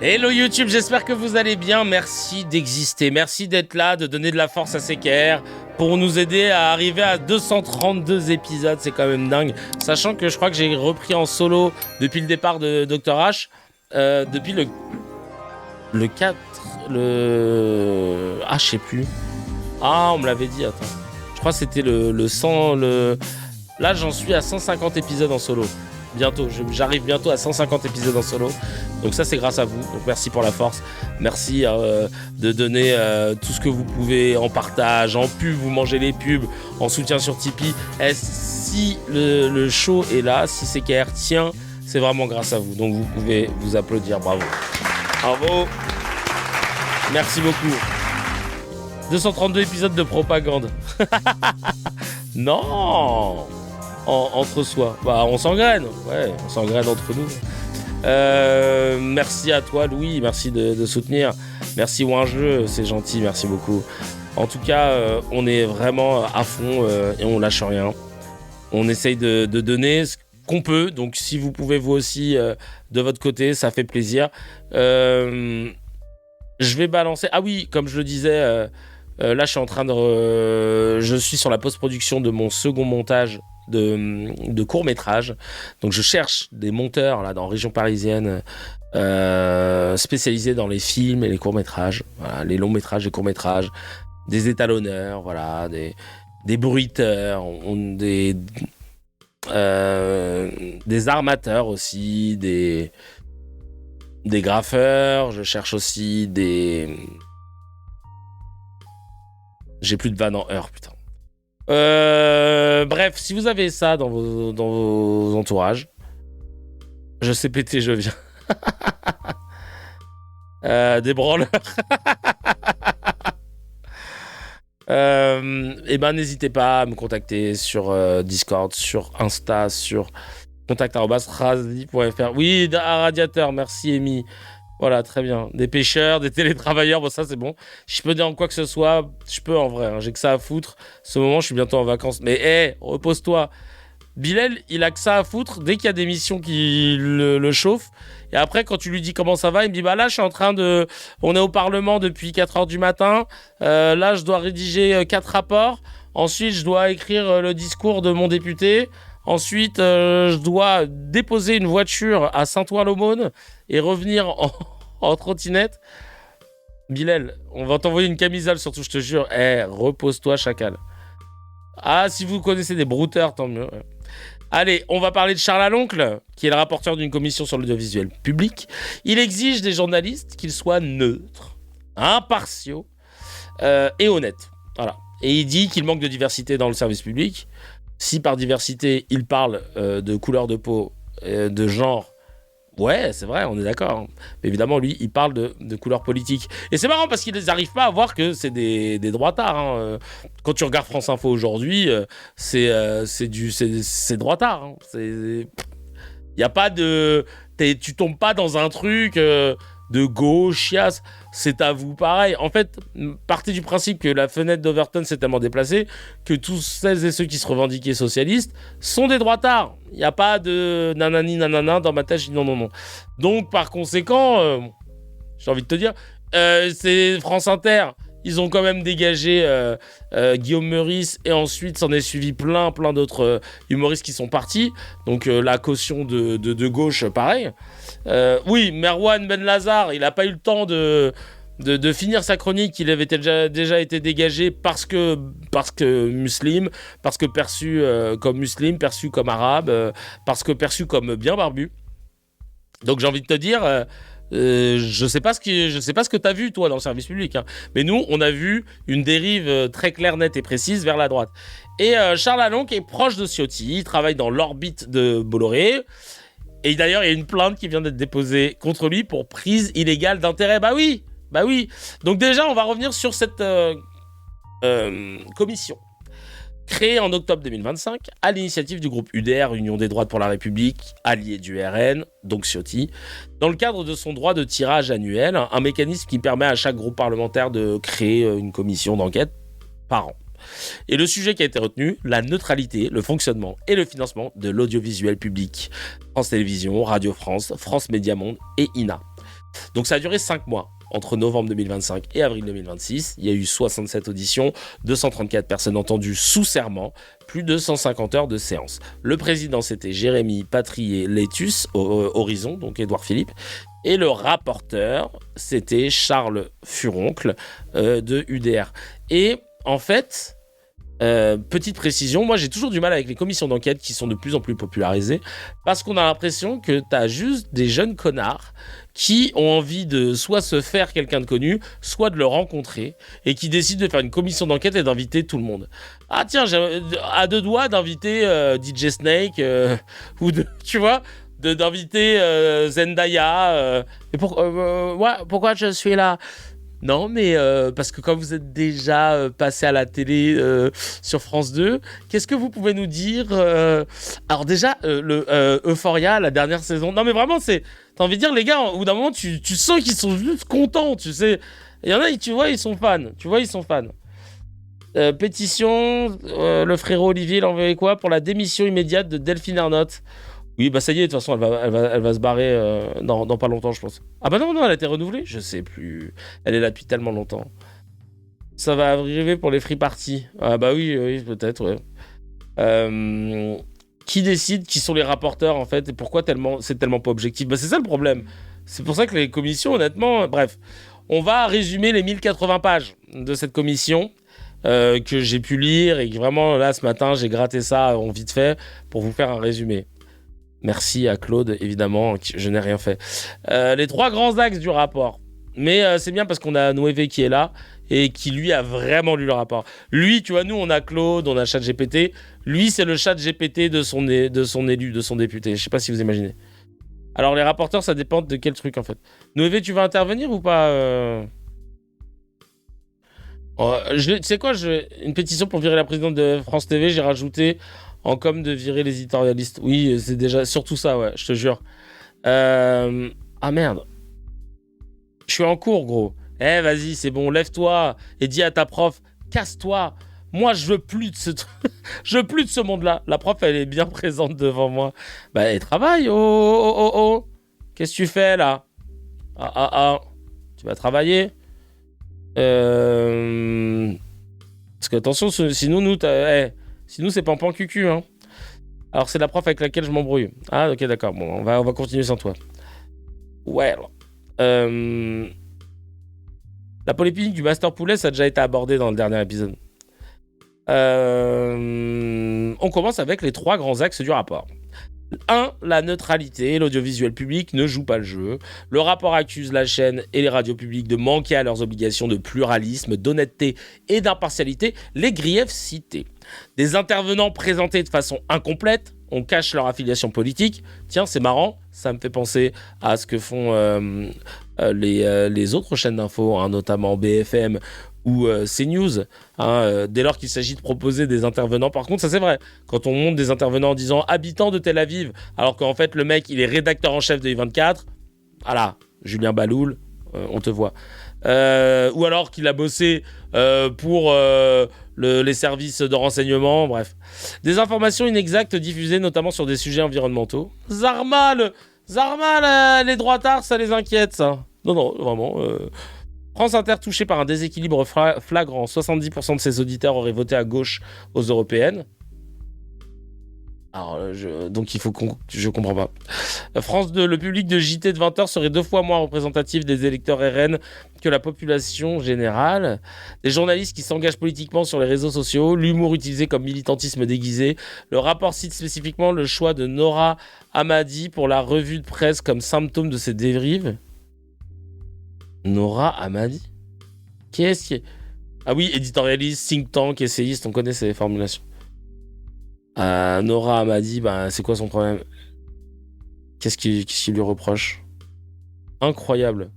Hello YouTube, j'espère que vous allez bien. Merci d'exister, merci d'être là, de donner de la force à CKR pour nous aider à arriver à 232 épisodes. C'est quand même dingue. Sachant que je crois que j'ai repris en solo depuis le départ de Dr H. Depuis le 4... Ah, je sais plus. Ah, on me l'avait dit, attends. Je crois que c'était le 100... Là, j'en suis à 150 épisodes en solo. Bientôt, j'arrive bientôt à 150 épisodes en solo. Donc ça, c'est grâce à vous. Donc merci pour la force. Merci de donner tout ce que vous pouvez en partage, en pub, vous mangez les pubs, en soutien sur Tipeee. Et si le show est là, si CKR tient, c'est vraiment grâce à vous. Donc vous pouvez vous applaudir. Bravo. Bravo. Merci beaucoup. 232 épisodes de propagande. Non. Entre soi. Bah, on s'engraine. Ouais, on s'engraine entre nous. Merci à toi, Louis. Merci de soutenir. Merci Wingeux, c'est gentil. Merci beaucoup. En tout cas, on est vraiment à fond et on lâche rien. On essaye de donner ce qu'on peut. Donc, si vous pouvez vous aussi de votre côté, ça fait plaisir. Je vais balancer. Ah oui, comme je le disais, là, je suis en train de. Je suis sur la post-production de mon second montage de court-métrage. Donc je cherche des monteurs là, dans la région parisienne spécialisés dans les films et les courts-métrages, voilà, les longs-métrages et courts-métrages, des étalonneurs, voilà, des bruiteurs, des armateurs aussi, des graffeurs. Je cherche aussi des... J'ai plus de vannes en heure, putain. Bref, si vous avez ça dans vos entourages, je sais péter, je viens. Des branleurs. Et ben n'hésitez pas à me contacter sur Discord, sur Insta, sur contact@razi.fr. Oui, un radiateur, merci Amy. Voilà, très bien. Des pêcheurs, des télétravailleurs, bon ça c'est bon. Je peux dire en quoi que ce soit, je peux en vrai, hein. J'ai que ça à foutre. Ce moment, je suis bientôt en vacances. Mais repose-toi. Bilal, il a que ça à foutre dès qu'il y a des missions qui le chauffent. Et après, quand tu lui dis comment ça va, il me dit bah là, je suis en train de... On est au Parlement depuis 4h du matin. Là, je dois rédiger 4 rapports. Ensuite, je dois écrire le discours de mon député. Ensuite, je dois déposer une voiture à Saint-Ouen-l'Aumône et revenir en trottinette. Bilal, on va t'envoyer une camisole surtout, je te jure. Repose-toi, chacal. Ah, si vous connaissez des brouteurs, tant mieux. Allez, on va parler de Charles Aloncle, qui est le rapporteur d'une commission sur l'audiovisuel public. Il exige des journalistes qu'ils soient neutres, impartiaux et honnêtes. Voilà. Et il dit qu'il manque de diversité dans le service public. Si par diversité, il parle de couleur de peau, de genre, ouais, c'est vrai, on est d'accord. Mais évidemment, lui, il parle de couleur politique. Et c'est marrant parce qu'ils n'arrivent pas à voir que c'est des droitards. Hein. Quand tu regardes France Info aujourd'hui, c'est droitard. Hein. Il n'y a pas de... Tu tombes pas dans un truc... de gauchias, c'est à vous pareil. En fait, partez du principe que la fenêtre d'Overton s'est tellement déplacée que tous celles et ceux qui se revendiquaient socialistes sont des droitards. Il n'y a pas de nanani nanana dans ma tête, je dis non. Donc, par conséquent, j'ai envie de te dire, c'est France Inter. Ils ont quand même dégagé Guillaume Meurice et ensuite s'en est suivi plein d'autres humoristes qui sont partis. Donc la caution de gauche, pareil. Oui, Merwan Ben Lazar, il n'a pas eu le temps de finir sa chronique. Il avait déjà été dégagé parce que musulman, parce que perçu comme musulman, perçu comme arabe, parce que perçu comme bien barbu. Donc j'ai envie de te dire... je sais pas ce que t'as vu toi dans le service public, hein. Mais nous on a vu une dérive très claire, nette et précise vers la droite. Et Charles Aloncle est proche de Ciotti, il travaille dans l'orbite de Bolloré. Et d'ailleurs il y a une plainte qui vient d'être déposée contre lui pour prise illégale d'intérêt. Bah oui. Donc déjà on va revenir sur cette commission. Créé en octobre 2025, à l'initiative du groupe UDR, Union des droites pour la République, allié du RN, donc Ciotti, dans le cadre de son droit de tirage annuel, un mécanisme qui permet à chaque groupe parlementaire de créer une commission d'enquête par an. Et le sujet qui a été retenu, la neutralité, le fonctionnement et le financement de l'audiovisuel public. France Télévisions, Radio France, France Média Monde et INA. Donc ça a duré 5 mois. Entre novembre 2025 et avril 2026, il y a eu 67 auditions, 234 personnes entendues sous serment, plus de 150 heures de séance. Le président, c'était Jérémy Patrier-Létus, Horizon, donc Édouard Philippe. Et le rapporteur, c'était Charles Furoncle de UDR. Et en fait, petite précision, moi j'ai toujours du mal avec les commissions d'enquête qui sont de plus en plus popularisées parce qu'on a l'impression que t'as juste des jeunes connards qui ont envie de soit se faire quelqu'un de connu, soit de le rencontrer et qui décident de faire une commission d'enquête et d'inviter tout le monde. Ah tiens, j'ai à deux doigts d'inviter DJ Snake ou tu vois, d'inviter Zendaya. Et pourquoi je suis là? Non, mais parce que quand vous êtes déjà passé à la télé sur France 2, qu'est-ce que vous pouvez nous dire Alors déjà, Euphoria, la dernière saison... Non, mais vraiment, t'as envie de dire, les gars, au bout d'un moment, tu sens qu'ils sont juste contents, tu sais. Il y en a, tu vois, ils sont fans. Pétition, le frérot Olivier, il envoyait quoi pour la démission immédiate de Delphine Ernotte. Oui, bah ça y est, de toute façon, elle va se barrer dans pas longtemps, je pense. Ah bah non, elle a été renouvelée. Je sais plus. Elle est là depuis tellement longtemps. Ça va arriver pour les free parties. Ah bah oui, peut-être, ouais. Qui décide qui sont les rapporteurs, en fait, et pourquoi c'est tellement pas objectif? Bah c'est ça le problème. C'est pour ça que les commissions, honnêtement... Bref, on va résumer les 1080 pages de cette commission que j'ai pu lire et que vraiment, là, ce matin, j'ai gratté ça en vite fait pour vous faire un résumé. Merci à Claude, évidemment, je n'ai rien fait. Les 3 grands axes du rapport. Mais c'est bien parce qu'on a Noévé qui est là et qui, lui, a vraiment lu le rapport. Lui, tu vois, nous, on a Claude, on a ChatGPT. Lui, c'est le ChatGPT de son élu, de son député. Je sais pas si vous imaginez. Alors, les rapporteurs, ça dépend de quel truc, en fait. Noévé, tu vas intervenir ou pas Tu sais quoi, une pétition pour virer la présidente de France TV, j'ai rajouté... En com de virer les éditorialistes. Oui, c'est déjà surtout ça, ouais, je te jure. Ah merde. Je suis en cours, gros. Eh, vas-y, c'est bon, lève-toi et dis à ta prof, casse-toi. Moi, je veux plus de ce truc. Je veux plus de ce monde-là. La prof, elle est bien présente devant moi. Bah, elle travaille. Oh. Qu'est-ce que tu fais, là? Ah. Tu vas travailler? Parce que, attention, sinon, nous, sinon, c'est pampan cucu, hein. Alors, c'est la prof avec laquelle je m'embrouille. Ah, ok, d'accord. Bon, on va continuer sans toi. Ouais. La polémique du Master Poulet, ça a déjà été abordé dans le dernier épisode. On commence avec les 3 grands axes du rapport. 1. La neutralité. L'audiovisuel public ne joue pas le jeu. Le rapport accuse la chaîne et les radios publiques de manquer à leurs obligations de pluralisme, d'honnêteté et d'impartialité. Les griefs cités. Des intervenants présentés de façon incomplète. On cache leur affiliation politique. Tiens, c'est marrant. Ça me fait penser à ce que font les autres chaînes d'infos, hein, notamment BFM ou CNews, hein, dès lors qu'il s'agit de proposer des intervenants. Par contre, ça c'est vrai, quand on monte des intervenants en disant « habitant de Tel Aviv », alors qu'en fait le mec il est rédacteur en chef de I24, voilà, Julien Baloul, on te voit. Ou alors qu'il a bossé pour les services de renseignement, bref. Des informations inexactes diffusées notamment sur des sujets environnementaux. Zarma, les droitards, ça les inquiète, ça. Non, vraiment... France Inter touchée par un déséquilibre flagrant. 70% de ses auditeurs auraient voté à gauche aux européennes. Alors, donc il faut je comprends pas. France 2, le public de JT de 20h serait 2 fois moins représentatif des électeurs RN que la population générale. Des journalistes qui s'engagent politiquement sur les réseaux sociaux, l'humour utilisé comme militantisme déguisé. Le rapport cite spécifiquement le choix de Nora Hamadi pour la revue de presse comme symptôme de ces dérives. Nora Hamadi? Qu'est-ce qui est... Ah oui, éditorialiste, think tank, essayiste, on connaît ces formulations. Nora Hamadi, bah, c'est quoi son problème? Qu'est-ce qu'il lui reproche? Incroyable.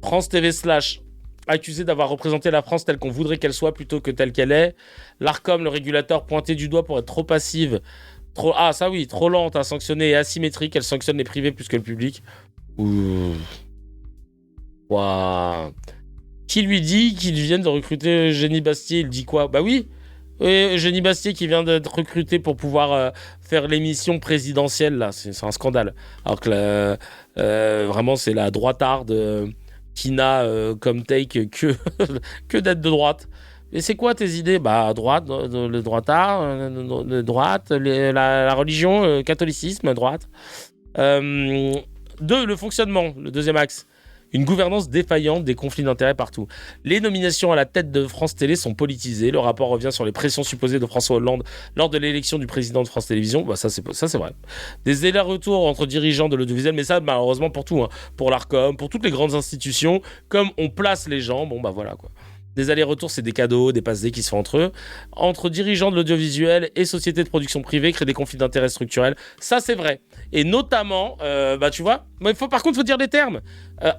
France TV / accusé d'avoir représenté la France telle qu'on voudrait qu'elle soit plutôt que telle qu'elle est. L'ARCOM, le régulateur, pointé du doigt pour être trop passive. Trop lente à sanctionner et asymétrique. Elle sanctionne les privés plus que le public. Ouah. Qui lui dit qu'ils viennent de recruter Eugénie Bastier? Il dit quoi? Bah oui, Et Jenny Bastier qui vient d'être recruté pour pouvoir faire l'émission présidentielle, là. C'est un scandale. Alors que vraiment, c'est la droitarde qui n'a comme take que d'être de droite. Et c'est quoi tes idées? Bah, droite, le droitard, droite, la religion, catholicisme, droite. 2. Le fonctionnement, le deuxième axe. Une gouvernance défaillante, des conflits d'intérêts partout. Les nominations à la tête de France Télé sont politisées. Le rapport revient sur les pressions supposées de François Hollande lors de l'élection du président de France Télévisions. Bah, ça, c'est vrai. Des allers-retours entre dirigeants de l'audiovisuel, mais ça, malheureusement, pour tout. Hein. Pour l'Arcom, pour toutes les grandes institutions. Comme on place les gens, bon, bah voilà, quoi. Des allers-retours, c'est des cadeaux, des passes-dés qui se font entre eux. Entre dirigeants de l'audiovisuel et sociétés de production privée, créent des conflits d'intérêts structurels. Ça, c'est vrai. Et notamment, bah tu vois, par contre, il faut dire les termes.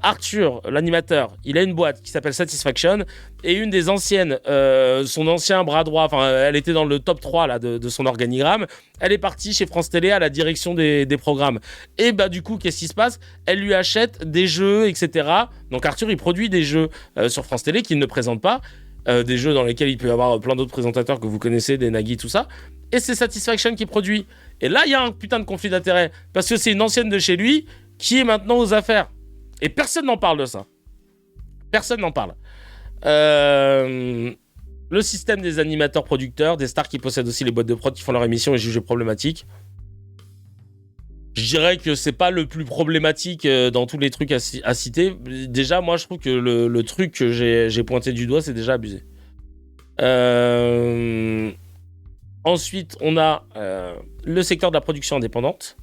Arthur, l'animateur, il a une boîte qui s'appelle Satisfaction. Et une des anciennes, son ancien bras droit, enfin, elle était dans le top 3 là, de son organigramme. Elle est partie chez France Télé à la direction des programmes. Et bah du coup, qu'est-ce qui se passe? Elle lui achète des jeux, etc. Donc Arthur, il produit des jeux sur France Télé qu'il ne présente pas. Des jeux dans lesquels il peut y avoir plein d'autres présentateurs que vous connaissez, des Nagui, tout ça. Et c'est Satisfaction qui produit. Et là, il y a un putain de conflit d'intérêts. Parce que c'est une ancienne de chez lui qui est maintenant aux affaires. Et personne n'en parle de ça. Personne n'en parle. Le système des animateurs producteurs, des stars qui possèdent aussi les boîtes de prod qui font leur émission est jugé problématique. Je dirais que c'est pas le plus problématique dans tous les trucs à citer. Déjà, moi, je trouve que le truc que j'ai pointé du doigt, c'est déjà abusé. Ensuite, on a le secteur de la production indépendante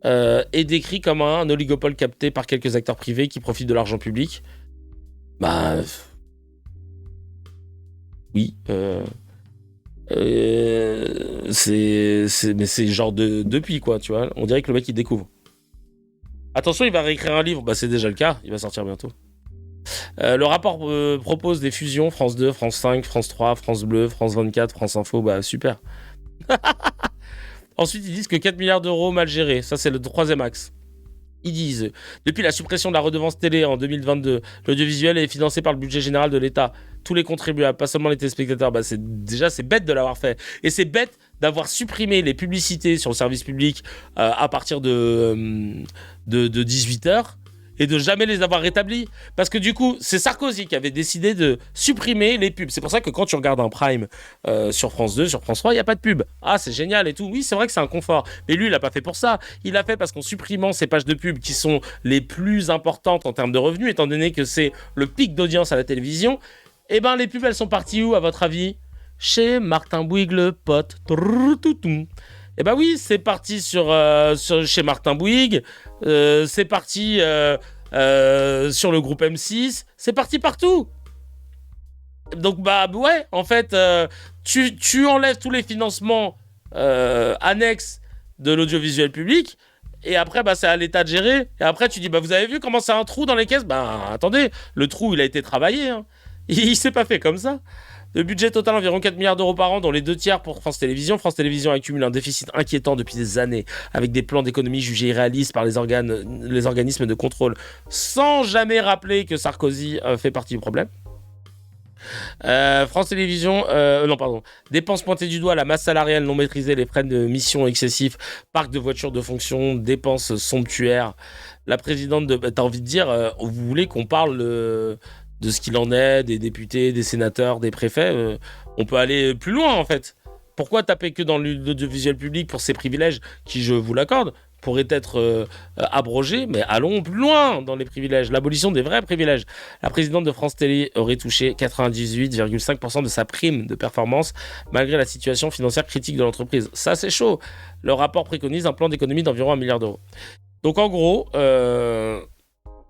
est décrit comme un oligopole capté par quelques acteurs privés qui profitent de l'argent public. Bah... Oui. C'est genre depuis, quoi, tu vois. On dirait que le mec, il découvre. Attention, il va réécrire un livre. Bah, c'est déjà le cas. Il va sortir bientôt. Le rapport propose des fusions. France 2, France 5, France 3, France Bleu, France 24, France Info. Bah, super. Ensuite, ils disent que 4 milliards d'euros mal gérés. Ça, c'est le troisième axe. Ils disent, depuis la suppression de la redevance télé en 2022, l'audiovisuel est financé par le budget général de l'État. Tous les contribuables, pas seulement les téléspectateurs. Bah c'est bête de l'avoir fait. Et c'est bête d'avoir supprimé les publicités sur le service public à partir de 18h et de jamais les avoir rétablies. Parce que du coup, c'est Sarkozy qui avait décidé de supprimer les pubs. C'est pour ça que quand tu regardes un Prime sur France 2, sur France 3, il n'y a pas de pub. Ah, c'est génial et tout. Oui, c'est vrai que c'est un confort. Mais lui, il l'a pas fait pour ça. Il l'a fait parce qu'en supprimant ces pages de pub qui sont les plus importantes en termes de revenus, étant donné que c'est le pic d'audience à la télévision, eh ben, les pubs, elles sont parties où, à votre avis? Chez Martin Bouygues, le pote. Eh ben oui, c'est parti chez Martin Bouygues, c'est parti sur le groupe M6, c'est parti partout. Donc bah ouais, en fait, tu enlèves tous les financements annexes de l'audiovisuel public, et après bah c'est à l'État de gérer, et après tu dis bah vous avez vu comment c'est un trou dans les caisses? Bah attendez, le trou il a été travaillé, hein. Il s'est pas fait comme ça. Le budget total environ 4 milliards d'euros par an, dont les 2 tiers pour France Télévisions. France Télévisions accumule un déficit inquiétant depuis des années, avec des plans d'économie jugés irréalistes par les organismes de contrôle, sans jamais rappeler que Sarkozy fait partie du problème. France Télévisions, dépenses pointées du doigt, la masse salariale non maîtrisée, les frais de mission excessifs, parc de voitures de fonction, dépenses somptuaires. La présidente t'as envie de dire, vous voulez qu'on parle de ce qu'il en est, des députés, des sénateurs, des préfets, on peut aller plus loin en fait. Pourquoi taper que dans l'audiovisuel public pour ces privilèges qui, je vous l'accorde, pourraient être abrogés, mais allons plus loin dans les privilèges, l'abolition des vrais privilèges. La présidente de France Télé aurait touché 98,5% de sa prime de performance malgré la situation financière critique de l'entreprise. Ça c'est chaud. Le rapport préconise un plan d'économie d'environ 1 milliard d'euros. Donc en gros...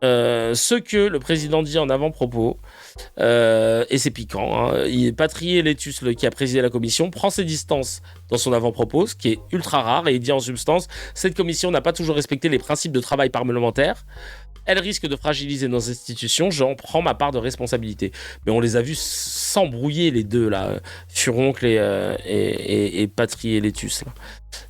ce que le président dit en avant-propos, et c'est piquant, hein, Patrier Létus, qui a présidé la commission, prend ses distances dans son avant-propos, ce qui est ultra rare, et il dit en substance, cette commission n'a pas toujours respecté les principes de travail parlementaire, elle risque de fragiliser nos institutions, j'en prends ma part de responsabilité. Mais on les a vus s'embrouiller les deux là, Furoncle et Patrie et Laïtus là.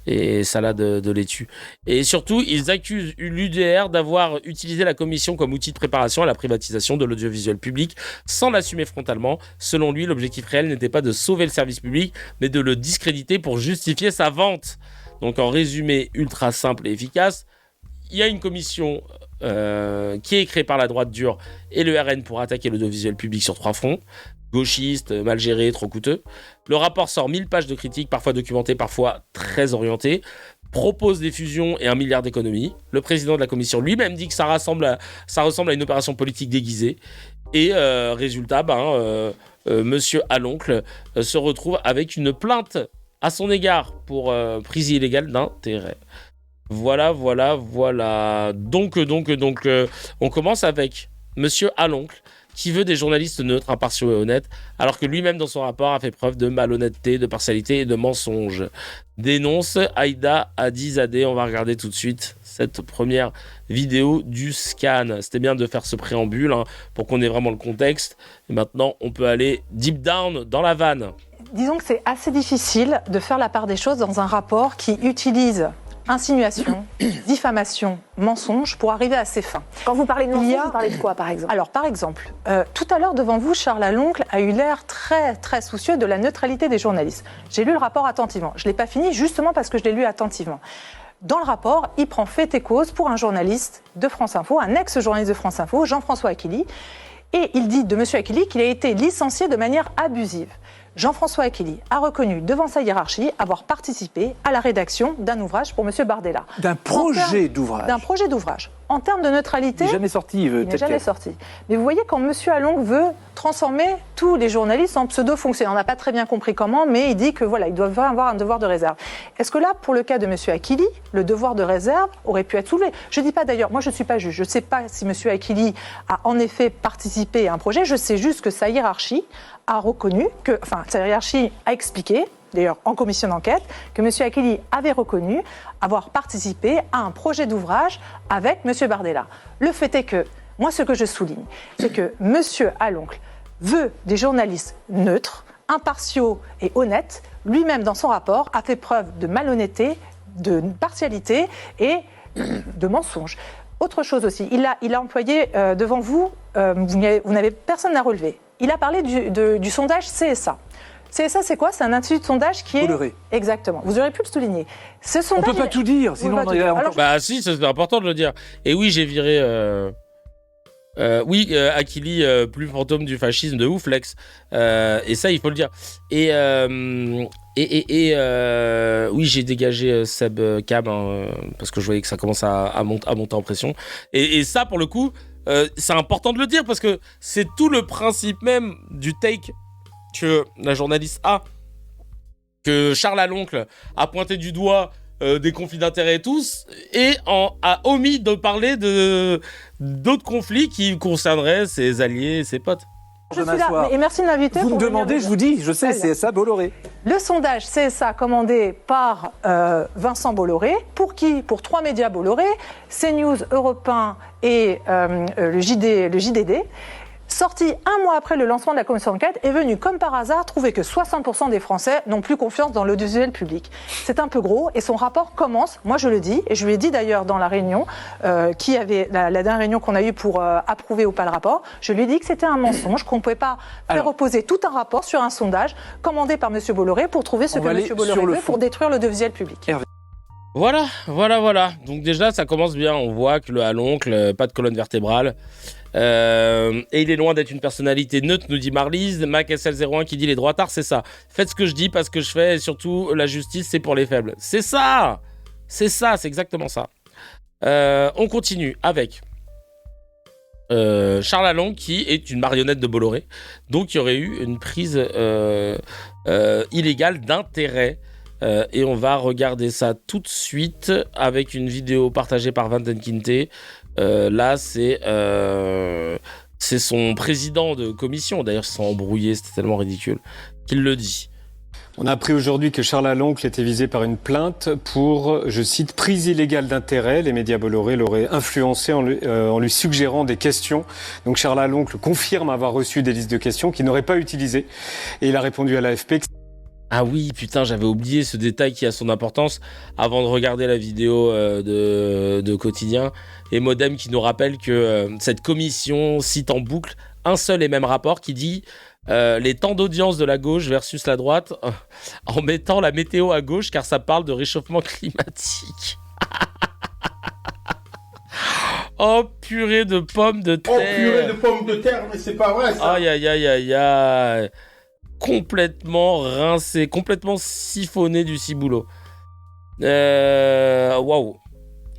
Et salade de laitue. Et surtout, ils accusent l'UDR d'avoir utilisé la commission comme outil de préparation à la privatisation de l'audiovisuel public sans l'assumer frontalement. Selon lui, l'objectif réel n'était pas de sauver le service public, mais de le discréditer pour justifier sa vente. Donc en résumé ultra simple et efficace, il y a une commission qui est créée par la droite dure et le RN pour attaquer l'audiovisuel public sur 3 fronts. Gauchiste, mal géré, trop coûteux. Le rapport sort 1000 pages de critiques, parfois documentées, parfois très orientées, propose des fusions et 1 milliard d'économies. Le président de la commission lui-même dit que ça ressemble à une opération politique déguisée. Et résultat, monsieur Aloncle se retrouve avec une plainte à son égard pour prise illégale d'intérêt. Voilà. Donc, on commence avec monsieur Aloncle, qui veut des journalistes neutres, impartiaux et honnêtes, alors que lui-même, dans son rapport, a fait preuve de malhonnêteté, de partialité et de mensonge. Dénonce Aïda Hadizadeh. On va regarder tout de suite cette première vidéo du scan. C'était bien de faire ce préambule pour qu'on ait vraiment le contexte. Et maintenant, on peut aller deep down dans la vanne. Disons que c'est assez difficile de faire la part des choses dans un rapport qui utilise insinuation, diffamation, mensonge pour arriver à ses fins. Quand vous parlez de mensonge, vous parlez de quoi, par exemple ? Alors, par exemple, tout à l'heure, devant vous, Charles Aloncle a eu l'air très, très soucieux de la neutralité des journalistes. J'ai lu le rapport attentivement. Je ne l'ai pas fini justement parce que je l'ai lu attentivement. Dans le rapport, il prend fait et cause pour un journaliste de France Info, un ex-journaliste de France Info, Jean-François Aquili, et il dit de M. Aquili qu'il a été licencié de manière abusive. Jean-François Aquili a reconnu devant sa hiérarchie avoir participé à la rédaction d'un ouvrage pour M. Bardella. D'un projet d'ouvrage. D'un projet d'ouvrage. En termes de neutralité, il n'est jamais sorti. Il n'est jamais sorti. Mais vous voyez, quand M. Aloncle veut transformer tous les journalistes en pseudo-fonctionnaires, on n'a pas très bien compris comment, mais il dit que voilà, ils doivent avoir un devoir de réserve. Est-ce que là, pour le cas de M. Aquili, le devoir de réserve aurait pu être soulevé ? Je ne dis pas d'ailleurs, moi je ne suis pas juge, je ne sais pas si M. Aquili a en effet participé à un projet, je sais juste que sa hiérarchie a reconnu, sa hiérarchie a expliqué, d'ailleurs en commission d'enquête, que M. Aquili avait reconnu avoir participé à un projet d'ouvrage avec M. Bardella. Le fait est que, moi ce que je souligne, c'est que M. Aloncle veut des journalistes neutres, impartiaux et honnêtes. Lui-même, dans son rapport, a fait preuve de malhonnêteté, de partialité et de mensonge. Autre chose aussi, il a employé devant vous, personne n'a relevé. Il a parlé du sondage CSA. CSA, c'est quoi ? C'est un institut de sondage qui est... Bolloré. Exactement. Vous auriez pu le souligner. Ce sondage, on ne peut pas tout dire, sinon on a encore... Bah si, c'est important de le dire. Et oui, j'ai viré... Aquili, plus fantôme du fascisme de ouf, Lex. Et ça, il faut le dire. Oui, j'ai dégagé Seb Cam parce que je voyais que ça commence à monter en pression. Et ça, pour le coup, c'est important de le dire parce que c'est tout le principe même du take que la journaliste a, que Charles Aloncle a pointé du doigt des conflits d'intérêts et tous, et a omis de parler d'autres conflits qui concerneraient ses alliés et ses potes. Je suis là, et merci de m'inviter. Vous me demandez, je vous dis, je sais, CSA Bolloré. Le sondage CSA commandé par Vincent Bolloré, pour qui ? Pour 3 médias Bolloré, CNews, Europe 1 et le JDD. Sorti 1 mois après le lancement de la commission d'enquête, est venu comme par hasard trouver que 60% des Français n'ont plus confiance dans l'audiovisuel public. C'est un peu gros et son rapport commence, moi je le dis, et je lui ai dit d'ailleurs dans la réunion, la dernière réunion qu'on a eue pour approuver ou pas le rapport, je lui ai dit que c'était un mensonge, qu'on ne pouvait pas faire reposer tout un rapport sur un sondage commandé par M. Bolloré pour trouver ce que M. Bolloré veut pour détruire l'audiovisuel public. Voilà. Donc déjà, ça commence bien. On voit que le Aloncle, pas de colonne vertébrale. Et il est loin d'être une personnalité neutre, nous dit Marlise. Mac SL01 qui dit les droitards, c'est ça. Faites ce que je dis parce que je fais, et surtout la justice, c'est pour les faibles. C'est ça, c'est exactement ça. On continue avec Charles Aloncle qui est une marionnette de Bolloré. Donc il y aurait eu une prise illégale d'intérêt. Et on va regarder ça tout de suite avec une vidéo partagée par Van den Kinte. Là, c'est son président de commission. D'ailleurs, ils se sont embrouillés, c'était tellement ridicule qu'il le dit. On a appris aujourd'hui que Charles Aloncle était visé par une plainte pour, je cite, prise illégale d'intérêt. Les médias Bolloré l'auraient influencé en lui suggérant des questions. Donc Charles Aloncle confirme avoir reçu des listes de questions qu'il n'aurait pas utilisées. Et il a répondu à l'AFP que... Ah oui, putain, j'avais oublié ce détail qui a son importance avant de regarder la vidéo de Quotidien. Et Modem qui nous rappelle que cette commission cite en boucle un seul et même rapport qui dit... les temps d'audience de la gauche versus la droite en mettant la météo à gauche car ça parle de réchauffement climatique. Oh purée de pommes de terre. Oh purée de pommes de terre, mais c'est pas vrai ça. Aïe aïe aïe aïe aïe. Complètement rincé, complètement siphonné du ciboulot. Waouh.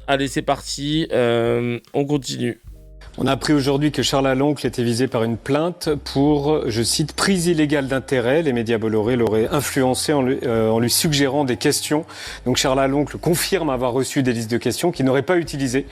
Allez c'est parti, on continue. On a appris aujourd'hui que Charles Aloncle était visé par une plainte pour, je cite, prise illégale d'intérêt. Les médias Bolloré l'auraient influencé en lui suggérant des questions. Donc Charles Aloncle confirme avoir reçu des listes de questions qu'il n'aurait pas utilisées.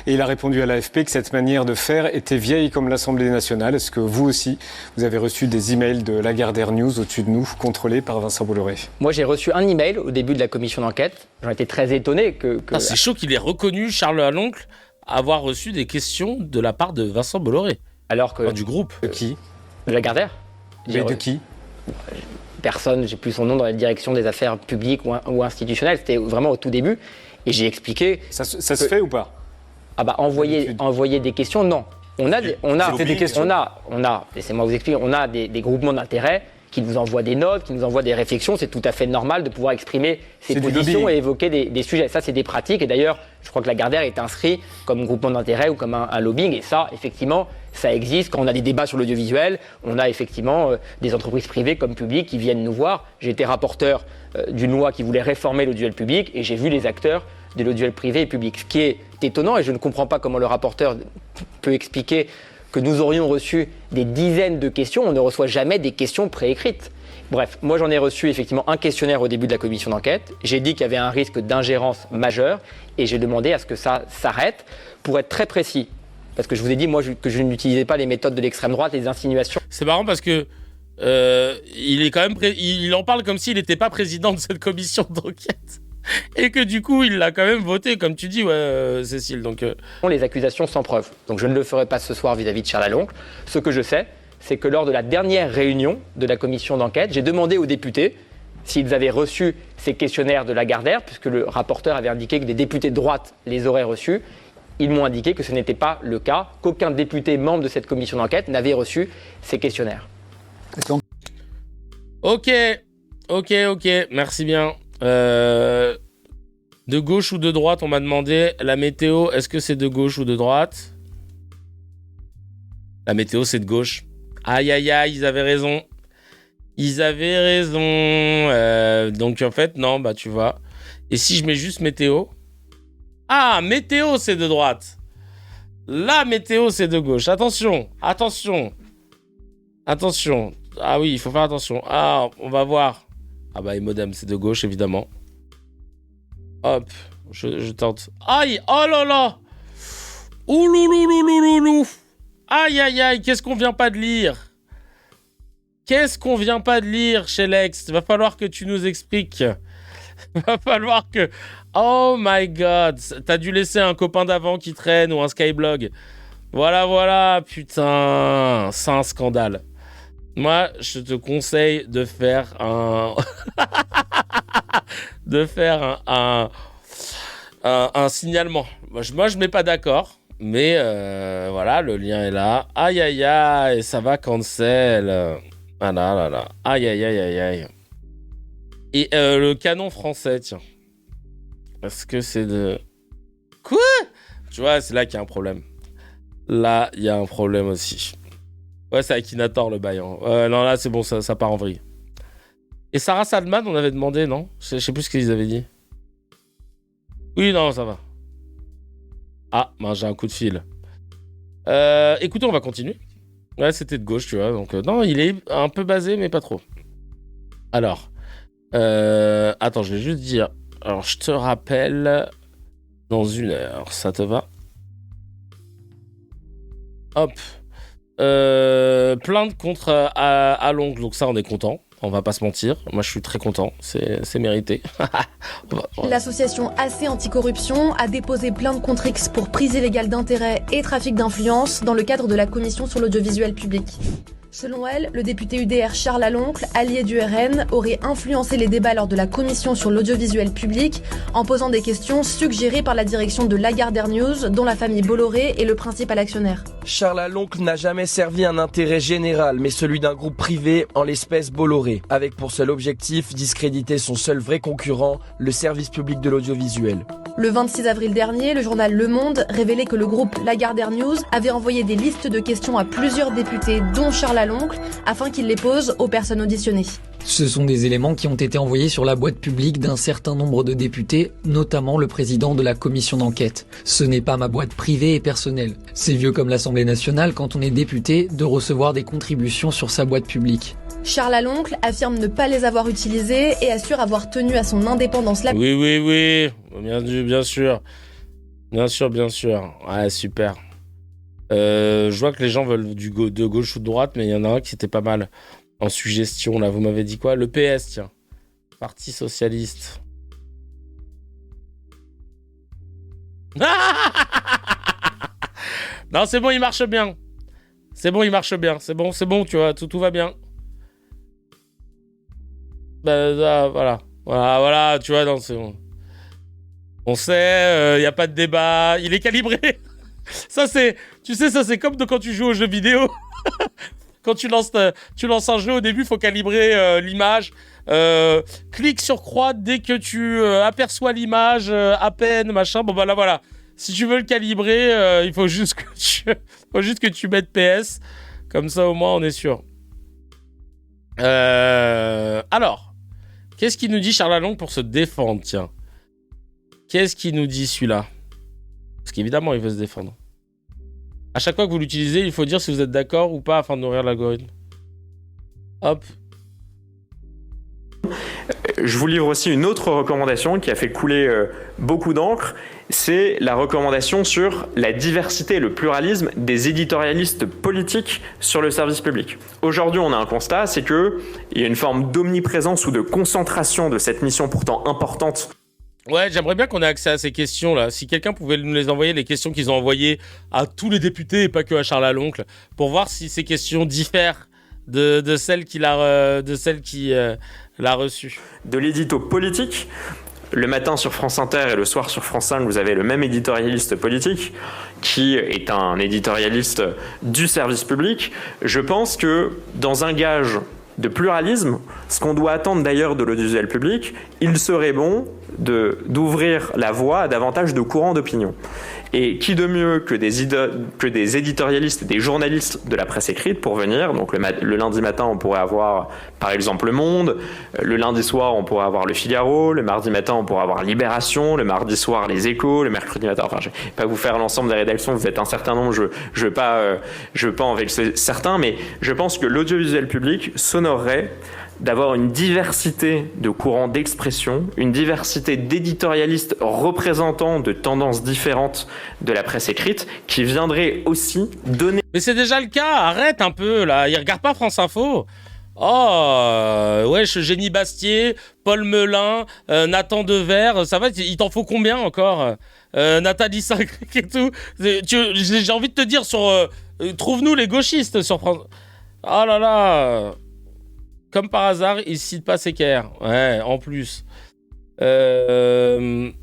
Et il a répondu à l'AFP que cette manière de faire était vieille comme l'Assemblée nationale. Est-ce que vous aussi, vous avez reçu des emails de Lagardère News au-dessus de nous, contrôlés par Vincent Bolloré? Moi, j'ai reçu un email au début de la commission d'enquête. J'en étais très étonné que... Ah, c'est chaud qu'il ait reconnu, Charles Aloncle, avoir reçu des questions de la part de Vincent Bolloré. Alors que... du groupe. De qui? De Lagardère. Mais de qui? Personne, j'ai plus son nom dans la direction des affaires publiques ou institutionnelles. C'était vraiment au tout début. Et j'ai expliqué... Ça se fait ou pas? Ah bah envoyer des questions, non. On a des questions. On a, laissez-moi vous expliquer, on a des groupements d'intérêt qui nous envoient des notes, qui nous envoient des réflexions. C'est tout à fait normal de pouvoir exprimer ses positions et évoquer des sujets. Ça, c'est des pratiques. Et d'ailleurs, je crois que Lagardère est inscrit comme groupement d'intérêt ou comme un lobbying. Et ça, effectivement, ça existe. Quand on a des débats sur l'audiovisuel, on a effectivement des entreprises privées comme publiques qui viennent nous voir. J'ai été rapporteur d'une loi qui voulait réformer l'audiovisuel public et j'ai vu les acteurs de l'audiovisuel privé et public. Ce qui est étonnant, et je ne comprends pas comment le rapporteur peut expliquer que nous aurions reçu des dizaines de questions, on ne reçoit jamais des questions préécrites. Bref, moi j'en ai reçu effectivement un questionnaire au début de la commission d'enquête. J'ai dit qu'il y avait un risque d'ingérence majeure et j'ai demandé à ce que ça s'arrête. Pour être très précis, parce que je vous ai dit moi que je n'utilisais pas les méthodes de l'extrême droite, les insinuations. C'est marrant parce que il est quand même il en parle comme s'il n'était pas président de cette commission d'enquête. Et que du coup, il l'a quand même voté, comme tu dis, Cécile. Donc, Les accusations sans preuve. Donc je ne le ferai pas ce soir vis-à-vis de Charles Aloncle. Ce que je sais, c'est que lors de la dernière réunion de la commission d'enquête, j'ai demandé aux députés s'ils avaient reçu ces questionnaires de Lagardère, puisque le rapporteur avait indiqué que des députés de droite les auraient reçus. Ils m'ont indiqué que ce n'était pas le cas, qu'aucun député membre de cette commission d'enquête n'avait reçu ces questionnaires. Ok, merci bien. De gauche ou de droite, on m'a demandé. La météo, est-ce que c'est de gauche ou de droite? La météo, c'est de gauche. Aïe, aïe, aïe, ils avaient raison. Donc, en fait, non, bah, tu vois. Et si je mets juste météo? Ah, météo, c'est de droite. La météo, c'est de gauche. Attention. Ah oui, il faut faire attention. Ah, on va voir. Ah bah, Modem, c'est de gauche, évidemment. Hop, je tente. Aïe, oh là là. Ouloulouloulouloulou. Aïe, aïe, aïe, qu'est-ce qu'on vient pas de lire? Chez Lex? Va falloir que tu nous expliques. Va falloir que... Oh my God. T'as dû laisser un copain d'avant qui traîne ou un Skyblog. Voilà, putain. C'est un scandale. Moi, je te conseille de faire un signalement. Moi, je mets pas d'accord, mais voilà, le lien est là. Aïe, aïe, aïe, ça va cancel. Ah là. Aïe, aïe, aïe, aïe, aïe. Et le canon français, tiens. Est-ce que c'est de... Quoi? Tu vois, c'est là qu'il y a un problème. Là, il y a un problème aussi. Ouais, c'est Akinator, le bail. Non, là, c'est bon, ça part en vrille. Et Sarah Salman, on avait demandé, non? Je sais plus ce qu'ils avaient dit. Oui, non, ça va. Ah, ben, j'ai un coup de fil. Écoutez, on va continuer. Ouais, c'était de gauche, tu vois. Donc, non, il est un peu basé, mais pas trop. Alors, attends, je vais juste dire. Alors, je te rappelle dans 1 heure. Ça te va? Hop. Plainte contre Aloncle, donc ça, on est content. on va pas se mentir. Moi, je suis très content, c'est mérité. L'association AC Anticorruption a déposé plainte contre X pour prise illégale d'intérêt et trafic d'influence dans le cadre de la commission sur l'audiovisuel public. Selon elle, le député UDR Charles Laloncle, allié du RN, aurait influencé les débats lors de la commission sur l'audiovisuel public en posant des questions suggérées par la direction de Lagardère News, dont la famille Bolloré est le principal actionnaire. Charles Laloncle n'a jamais servi un intérêt général, mais celui d'un groupe privé, en l'espèce Bolloré, avec pour seul objectif discréditer son seul vrai concurrent, le service public de l'audiovisuel. Le 26 avril dernier, le journal Le Monde révélait que le groupe Lagardère News avait envoyé des listes de questions à plusieurs députés, dont Charles Laloncle, afin qu'il les pose aux personnes auditionnées. Ce sont des éléments qui ont été envoyés sur la boîte publique d'un certain nombre de députés, notamment le président de la commission d'enquête. Ce n'est pas ma boîte privée et personnelle. C'est vieux comme l'Assemblée nationale quand on est député de recevoir des contributions sur sa boîte publique. Charles Laloncle affirme ne pas les avoir utilisés et assure avoir tenu à son indépendance. Oui, bien sûr. Bien sûr. Ouais, super. Je vois que les gens veulent de gauche ou de droite, mais il y en a un qui était pas mal en suggestion, là. Vous m'avez dit quoi? Le PS, tiens. Parti Socialiste. Non, c'est bon, il marche bien. C'est bon, tu vois, tout va bien. Voilà, tu vois, non, c'est bon. On sait, il n'y a pas de débat, il est calibré. Ça, c'est comme quand tu joues aux jeux vidéo. Quand tu lances un jeu, au début, il faut calibrer l'image. Clique sur croix dès que tu aperçois l'image à peine, machin. Bon, bah là, voilà. Si tu veux le calibrer, il faut juste que tu mettes PS. Comme ça, au moins, on est sûr. Alors, qu'est-ce qu'il nous dit Charles Laloncle pour se défendre, tiens? Qu'est-ce qu'il nous dit, celui-là? Parce qu'évidemment, il veut se défendre. À chaque fois que vous l'utilisez, il faut dire si vous êtes d'accord ou pas afin de nourrir l'algorithme. Hop. Je vous livre aussi une autre recommandation qui a fait couler beaucoup d'encre. C'est la recommandation sur la diversité et le pluralisme des éditorialistes politiques sur le service public. Aujourd'hui, on a un constat, c'est qu'il y a une forme d'omniprésence ou de concentration de cette mission pourtant importante. Ouais, j'aimerais bien qu'on ait accès à ces questions-là. Si quelqu'un pouvait nous les envoyer, les questions qu'ils ont envoyées à tous les députés et pas que à Charles Laloncle, pour voir si ces questions diffèrent de celles qu'il a reçues. De l'édito politique, le matin sur France Inter et le soir sur France 5, vous avez le même éditorialiste politique qui est un éditorialiste du service public. Je pense que dans un gage de pluralisme, ce qu'on doit attendre d'ailleurs de l'audiovisuel public, il serait bon d'ouvrir la voie à davantage de courants d'opinion. Et qui de mieux que des éditorialistes, des journalistes de la presse écrite pour venir. Donc le lundi matin, on pourrait avoir par exemple Le Monde, le lundi soir, on pourrait avoir Le Figaro, le mardi matin, on pourrait avoir Libération, le mardi soir, Les Échos, le mercredi matin, enfin je ne vais pas vous faire l'ensemble des rédactions, vous êtes un certain nombre, je ne veux pas en vexer certains, mais je pense que l'audiovisuel public s'honorerait d'avoir une diversité de courants d'expression, une diversité d'éditorialistes représentants de tendances différentes de la presse écrite, qui viendraient aussi donner... Mais c'est déjà le cas, arrête un peu, là, il regarde pas France Info. Oh, wesh, Génie Bastier, Paul Melun, Nathan Dever, ça va, il t'en faut combien encore? Nathalie Saint-Cric et tout. J'ai envie de te dire sur... trouve-nous les gauchistes sur France... Oh là là. Comme par hasard, il cite pas Secker. Ouais, en plus. Bref.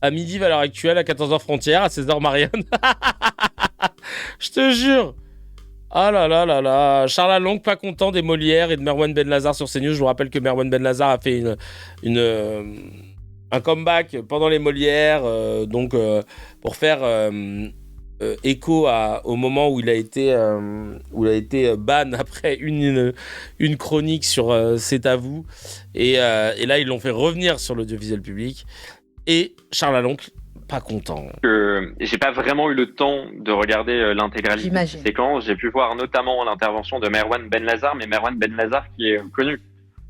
À midi, valeur actuelle, à 14h frontière, à 16h Marianne. Je te jure. Ah là là là là. Charles Laloncle, pas content des Molières et de Merwan Benlazar sur CNews. Je vous rappelle que Merwan Benlazar a fait un comeback pendant les Molières, pour faire... écho au moment où il a été ban après une chronique sur C'est à vous et là ils l'ont fait revenir sur l'audiovisuel public et Charles Laloncle pas content. J'ai pas vraiment eu le temps de regarder l'intégralité de cette séquence. J'ai pu voir notamment l'intervention de Merwan Benlazar, mais Merwan Benlazar qui est connu.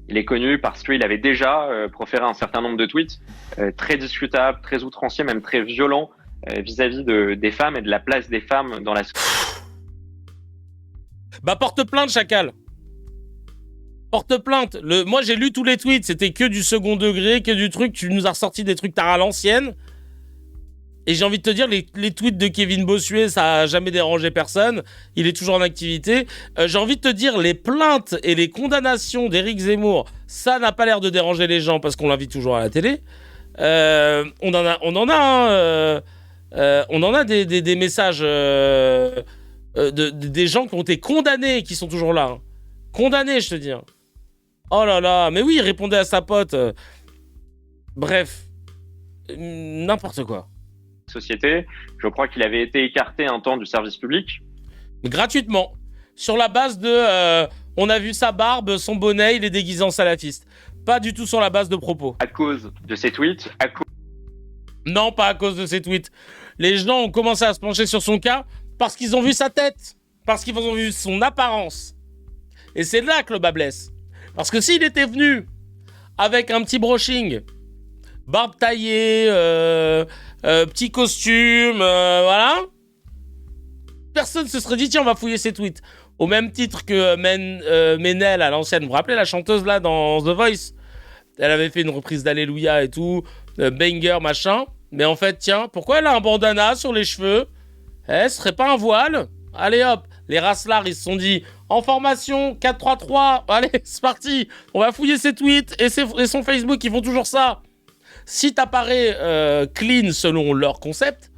Il est connu parce qu'il avait déjà proféré un certain nombre de tweets très discutables, très outranciers, même très violents vis-à-vis des femmes et de la place des femmes dans la société. Bah porte plainte, chacal. Porte plainte. Moi j'ai lu tous les tweets, c'était que du second degré, que du truc, tu nous as ressorti des trucs tard à l'ancienne. Et j'ai envie de te dire, les tweets de Kevin Bossuet, ça a jamais dérangé personne. Il est toujours en activité. J'ai envie de te dire, les plaintes et les condamnations d'Éric Zemmour, ça n'a pas l'air de déranger les gens parce qu'on l'invite toujours à la télé. On en a des messages des gens qui ont été condamnés et qui sont toujours là. Hein. Condamnés, je te dis. Hein. Oh là là, mais oui, il répondait à sa pote. Bref, n'importe quoi. Société, je crois qu'il avait été écarté un temps du service public. Gratuitement. Sur la base de on a vu sa barbe, son bonnet, il est déguisé en salafiste. Pas du tout sur la base de propos. À cause de ses tweets, Non, pas à cause de ses tweets. Les gens ont commencé à se pencher sur son cas parce qu'ils ont vu sa tête, parce qu'ils ont vu son apparence. Et c'est là que le bas blesse. Parce que s'il était venu avec un petit brushing, barbe taillée, petit costume, voilà, personne se serait dit tiens on va fouiller ses tweets. Au même titre que Ménel à l'ancienne, vous vous rappelez la chanteuse là dans The Voice, elle avait fait une reprise d'Alléluia et tout, banger machin, mais en fait tiens pourquoi elle a un bandana sur les cheveux, ce serait pas un voile? Allez hop, les raslards ils se sont dit en formation 4-3-3, allez c'est parti, on va fouiller ses tweets et son Facebook, ils font toujours ça. Si t'apparais clean selon leur concept,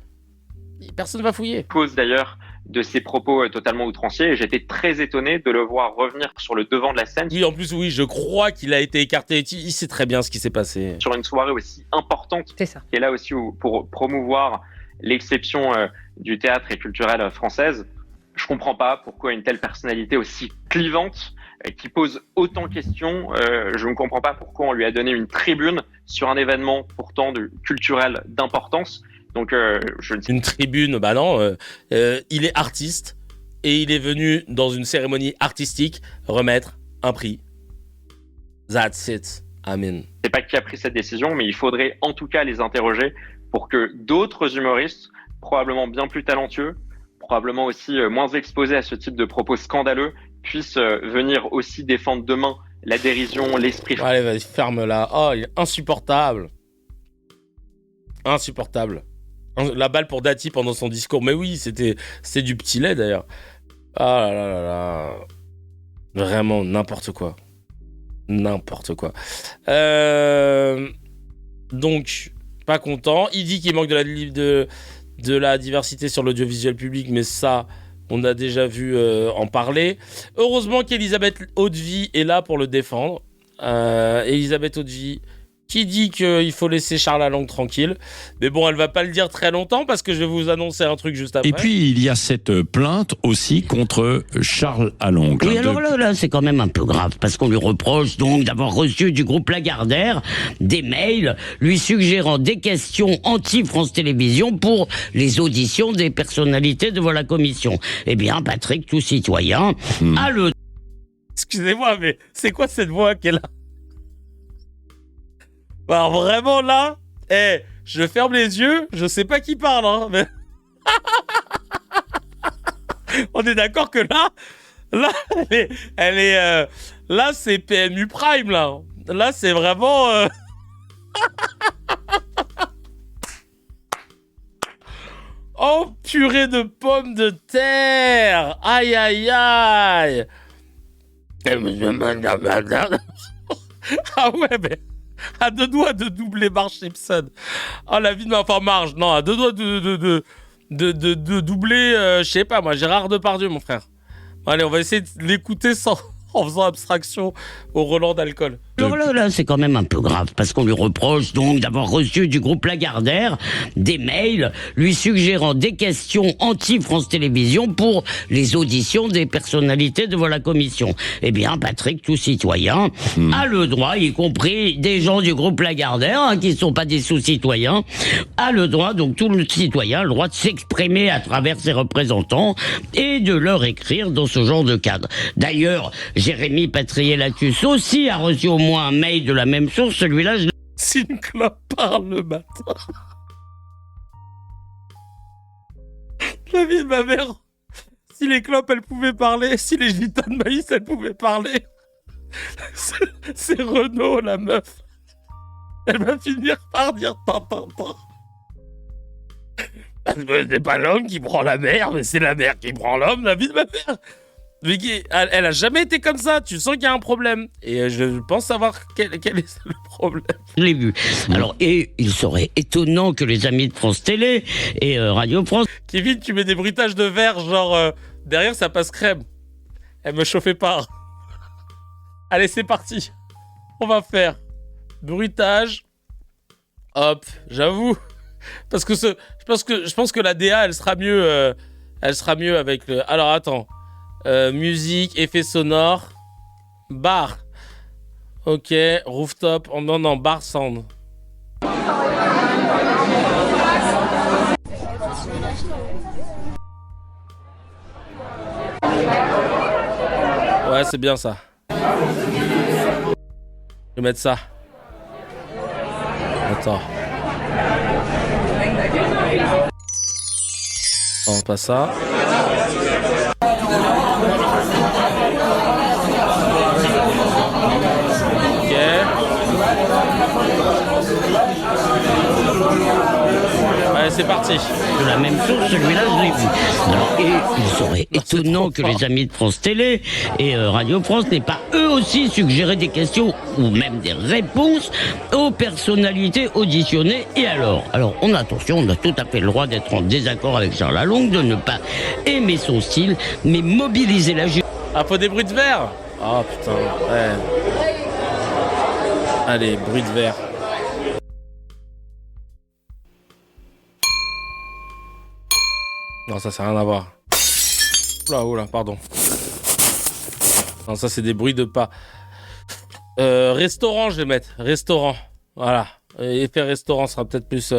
personne va fouiller. Cause d'ailleurs de ses propos totalement outranciers, et j'étais très étonné de le voir revenir sur le devant de la scène. Oui, en plus, oui, je crois qu'il a été écarté. Il sait très bien ce qui s'est passé. Sur une soirée aussi importante, c'est ça. Qui est là aussi pour promouvoir l'exception du théâtre et culturel française. Je comprends pas pourquoi une telle personnalité aussi clivante, qui pose autant de questions, je ne comprends pas pourquoi on lui a donné une tribune sur un événement pourtant culturel d'importance. Donc, Une tribune, bah non, il est artiste et il est venu dans une cérémonie artistique remettre un prix. That's it. Amen. Je sais pas qui a pris cette décision, mais il faudrait en tout cas les interroger pour que d'autres humoristes, probablement bien plus talentueux, probablement aussi moins exposés à ce type de propos scandaleux, puissent venir aussi défendre demain la dérision, l'esprit. Allez, vas-y, ferme-la. Oh, il est insupportable. Insupportable. La balle pour Dati pendant son discours. Mais oui, c'était du petit lait d'ailleurs. Ah là là là là. Vraiment n'importe quoi. N'importe quoi. Donc, pas content. Il dit qu'il manque de la diversité sur l'audiovisuel public, mais ça, on a déjà vu en parler. Heureusement qu'Elisabeth Hauteville est là pour le défendre. Elisabeth Hauteville qui dit qu'il faut laisser Charles Lalonde tranquille. Mais bon, elle va pas le dire très longtemps parce que je vais vous annoncer un truc juste après. Et puis, il y a cette plainte aussi contre Charles Lalonde. Oui, alors là, c'est quand même un peu grave parce qu'on lui reproche donc d'avoir reçu du groupe Lagardère des mails lui suggérant des questions anti-France Télévisions pour les auditions des personnalités devant la commission. Eh bien, Patrick, tout citoyen, a le... Excusez-moi, mais c'est quoi cette voix qu'elle a? Alors vraiment là, je ferme les yeux, je sais pas qui parle, hein, mais... On est d'accord que là, là c'est PMU Prime là. Là c'est vraiment. Oh purée de pommes de terre, aïe aïe aïe. Ah ouais mais. À deux doigts de doubler Marge Simpson. Oh, la vie de ma femme Marge. Non, à deux doigts de doubler, je sais pas moi, Gérard Depardieu, mon frère. Allez, on va essayer de l'écouter en faisant abstraction au Roland d'alcool. Alors là, c'est quand même un peu grave parce qu'on lui reproche donc d'avoir reçu du groupe Lagardère des mails lui suggérant des questions anti-France Télévisions pour les auditions des personnalités devant la commission. Eh bien, Patrick, tout citoyen, a le droit, y compris des gens du groupe Lagardère, qui ne sont pas des sous-citoyens, a le droit, donc tout le citoyen, le droit de s'exprimer à travers ses représentants et de leur écrire dans ce genre de cadre. D'ailleurs, Jérémy Patrier-Latus aussi a reçu au moins un mail de la même source, celui-là je... Si une clope parle le matin. La vie de ma mère, si les clopes, elles pouvaient parler, si les gitanes de maïs, elles pouvaient parler. C'est Renaud, la meuf. Elle va finir par dire tant. C'est pas l'homme qui prend la mer, mais c'est la mer qui prend l'homme, la vie de ma mère. Mais elle a jamais été comme ça, tu sens qu'il y a un problème. Et je pense savoir quel est le problème. Je l'ai vu. Alors, et il serait étonnant que les amis de France Télé et Radio France... Kevin, tu mets des bruitages de verre, genre derrière ça passe crème. Elle me chauffait pas. Allez, c'est parti. On va faire bruitage. Hop, j'avoue. Parce que je pense que la DA, elle sera mieux avec le... Alors, attends. Musique, effet sonore. Bar. Ok, rooftop. Oh, non, bar sound. Ouais, c'est bien ça. Je vais mettre ça. Attends. Non, pas ça. Ok. Allez, c'est parti. De la même chose, celui-là, je l'ai vu. Alors, et il serait étonnant que les amis de France Télé et Radio France n'aient pas eux aussi suggéré des questions ou même des réponses aux personnalités auditionnées. Et alors, on a attention, on a tout à fait le droit d'être en désaccord avec Charles Lalonde, de ne pas aimer son style, mais mobiliser la justice. Ah, faut des bruits de verre. Oh putain, ouais. Allez, bruit de verre. Non, ça n'a rien à voir. Oula, pardon. Non, ça c'est des bruits de pas. Restaurant, je vais mettre. Restaurant. Voilà. Effet restaurant sera peut-être plus...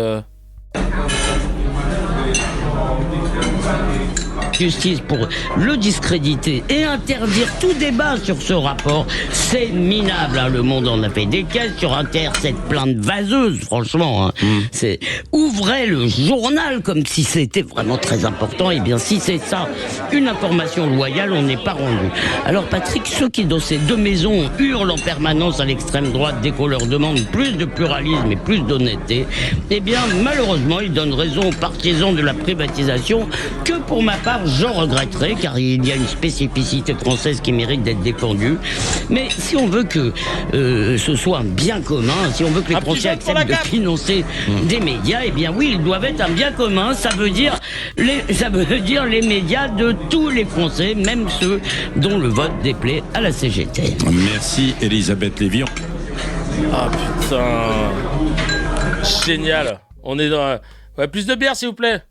Justice pour le discréditer et interdire tout débat sur ce rapport, c'est minable. Hein. Le Monde en a fait des caisses sur Inter, cette plainte vaseuse, franchement. Hein. C'est ouvrez le journal comme si c'était vraiment très important. Et bien, si c'est ça, une information loyale, on n'est pas rendu. Alors, Patrick, ceux qui dans ces deux maisons hurlent en permanence à l'extrême droite dès qu'on leur demande plus de pluralisme et plus d'honnêteté, eh bien, malheureusement, ils donnent raison aux partisans de la privatisation que pour ma part, j'en regretterai, car il y a une spécificité française qui mérite d'être défendue. Mais si on veut que ce soit un bien commun, si on veut que les Français acceptent de financer des médias, eh bien oui, ils doivent être un bien commun. Ça veut dire les médias de tous les Français, même ceux dont le vote déplaît à la CGT. Merci Elisabeth Lévy. Ah putain. Génial. On est dans... Ouais, plus de bière s'il vous plaît.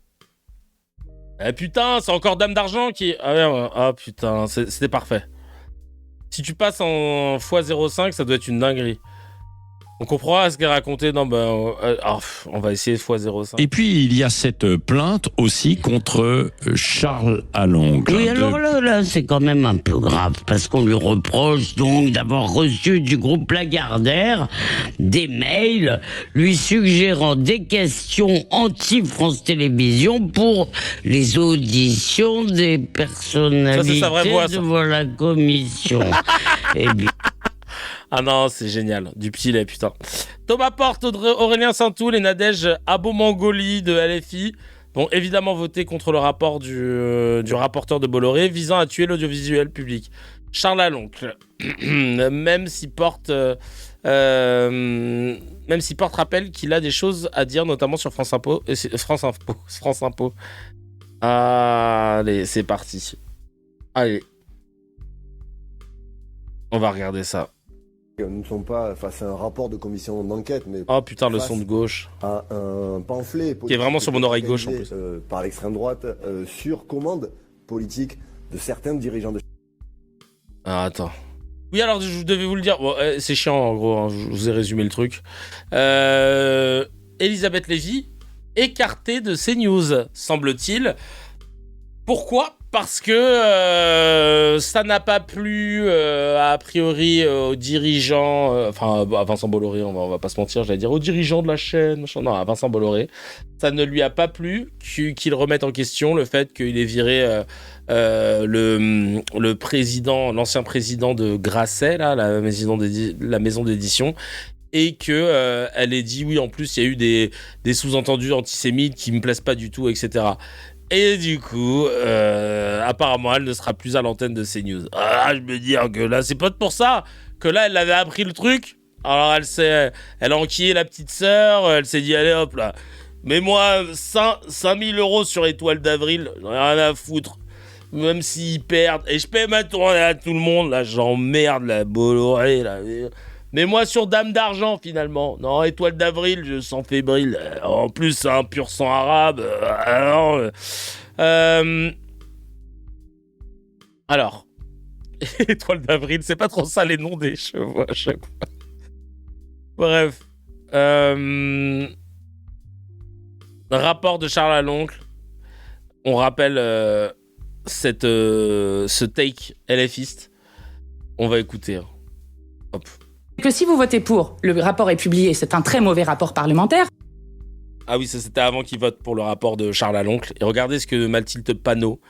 Eh putain, c'est encore Dame d'Argent qui... Ah putain, c'était parfait. Si tu passes en x05, ça doit être une dinguerie. On comprendra ce qu'elle racontait. Non, on va essayer x05. Et puis, il y a cette plainte aussi contre Charles Aloncle. Oui, alors là, c'est quand même un peu grave, parce qu'on lui reproche donc d'avoir reçu du groupe Lagardère des mails lui suggérant des questions anti-France Télévisions pour les auditions des personnalités devant la commission. Eh bien... Ah non, c'est génial. Du pilet, putain. Thomas Porte, Aurélien Saint-Toul et Nadège Abomangoli de LFI vont évidemment voter contre le rapport du rapporteur de Bolloré visant à tuer l'audiovisuel public. Charles Laloncle, même si Porte rappelle qu'il a des choses à dire, notamment sur France Info. Allez, c'est parti. Allez. On va regarder ça. Nous ne sommes pas face à un rapport de commission d'enquête, mais oh putain, le son de gauche. À un pamphlet qui est vraiment sur mon oreille gauche en plus. Par l'extrême droite sur commande politique de certains dirigeants de... Ah, attends. Oui, alors je devais vous le dire. Bon, c'est chiant en gros, hein, je vous ai résumé le truc. Elisabeth Lévy, écartée de CNews, semble-t-il, Pourquoi ? Parce que ça n'a pas plu, a priori, aux dirigeants, à Vincent Bolloré, on va pas se mentir, j'allais dire aux dirigeants de la chaîne, non, à Vincent Bolloré. Ça ne lui a pas plu qu'il remette en question le fait qu'il ait viré le président, l'ancien président de Grasset, là, la maison d'édition, et que elle ait dit oui, en plus, il y a eu des sous-entendus antisémites qui me plaisent pas du tout, etc. Et du coup, apparemment, elle ne sera plus à l'antenne de CNews. Ah, je me dis que là, c'est pas pour ça que là, elle avait appris le truc. Alors, elle a enquillé la petite sœur, elle s'est dit, allez hop là, mets-moi 5 000 € sur Étoile d'Avril, j'en ai rien à foutre. Même s'ils perdent, et je paie ma tournée à tout le monde, là, j'emmerde la Bolloré, là. Mais moi sur Dame d'Argent finalement. Non, Étoile d'Avril, je sens fébrile. En plus, c'est un pur sang arabe. Alors, Étoile d'Avril, c'est pas trop ça les noms des chevaux à chaque fois. Bref. Rapport de Charles Aloncle. On rappelle ce take LFiste. On va écouter. Hop. Que si vous votez pour, le rapport est publié, c'est un très mauvais rapport parlementaire. Ah oui, ça c'était avant qu'il vote pour le rapport de Charles Aloncle. Et regardez ce que Mathilde Panot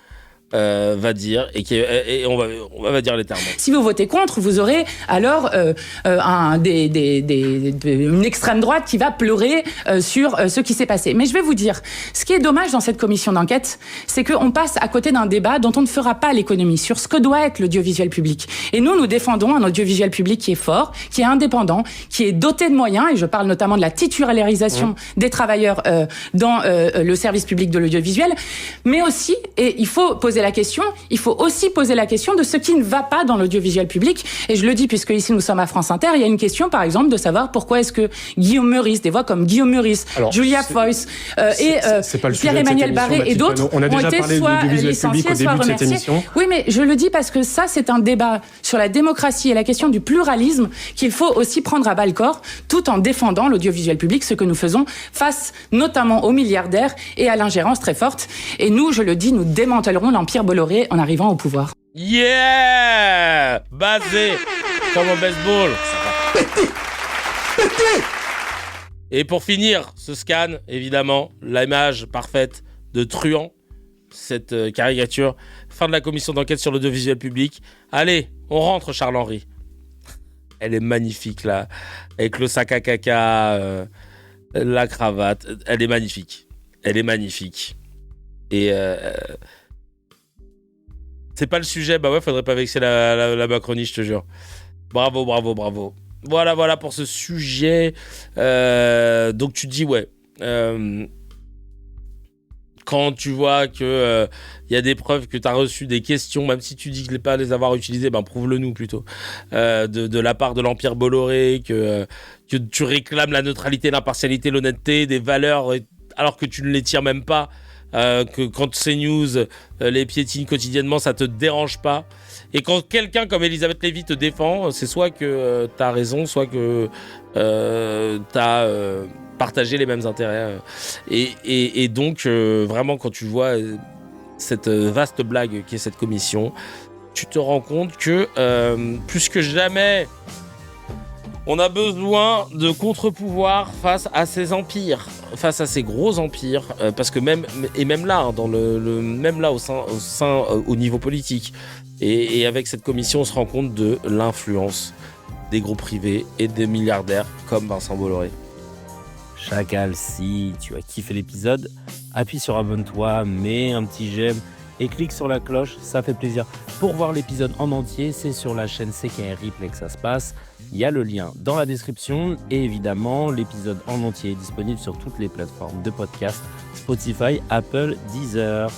va dire, et on va dire les termes. Si vous votez contre, vous aurez alors une extrême droite qui va pleurer sur ce qui s'est passé. Mais je vais vous dire, ce qui est dommage dans cette commission d'enquête, c'est qu'on passe à côté d'un débat dont on ne fera pas l'économie, sur ce que doit être l'audiovisuel public. Et nous défendons un audiovisuel public qui est fort, qui est indépendant, qui est doté de moyens, et je parle notamment de la titularisation des travailleurs dans le service public de l'audiovisuel, mais aussi, et il faut aussi poser la question de ce qui ne va pas dans l'audiovisuel public. Et je le dis puisque ici nous sommes à France Inter, il y a une question par exemple de savoir pourquoi est-ce que Guillaume Meurice, des voix comme Guillaume Meurice, Julia Foyce et Pierre-Emmanuel Barré et d'autres ont été soit licenciés, soit remerciés. Oui, mais je le dis parce que ça c'est un débat sur la démocratie et la question du pluralisme qu'il faut aussi prendre à bas-le-corps, tout en défendant l'audiovisuel public, ce que nous faisons face notamment aux milliardaires et à l'ingérence très forte. Et nous, je le dis, nous démantellerons l'empire Bolloré en arrivant au pouvoir. Yeah! Basé comme au baseball. Et pour finir, ce scan, évidemment, l'image parfaite de Truand, cette caricature. Fin de la commission d'enquête sur l'audiovisuel public. Allez, on rentre, Charles-Henri. Elle est magnifique, là, avec le sac à caca, la cravate. Elle est magnifique. Elle est magnifique. Et... c'est pas le sujet, bah ouais, faudrait pas vexer la Macronie, je te jure. Bravo. Voilà pour ce sujet. Donc tu te dis, ouais. Quand tu vois que y a des preuves que tu as reçu des questions, même si tu dis que pas les avoir utilisées, ben prouve-le nous plutôt. De la part de l'Empire Bolloré, que tu réclames la neutralité, l'impartialité, l'honnêteté, des valeurs, alors que tu ne les tires même pas. Que quand CNews les piétine quotidiennement, ça te dérange pas. Et quand quelqu'un comme Elisabeth Lévy te défend, c'est soit que t'as raison, soit que t'as partagé les mêmes intérêts. Et donc, vraiment, quand tu vois cette vaste blague qui est cette commission, tu te rends compte que plus que jamais, on a besoin de contre-pouvoir face à ces empires, face à ces gros empires, parce que même là, hein, même là au niveau politique, et avec cette commission, on se rend compte de l'influence des groupes privés et des milliardaires comme Vincent Bolloré. Chacal, si tu as kiffé l'épisode, appuie sur abonne-toi, mets un petit j'aime et clique sur la cloche, ça fait plaisir. Pour voir l'épisode en entier, c'est sur la chaîne CKR Replay que ça se passe. Il y a le lien dans la description et évidemment, l'épisode en entier est disponible sur toutes les plateformes de podcast, Spotify, Apple, Deezer.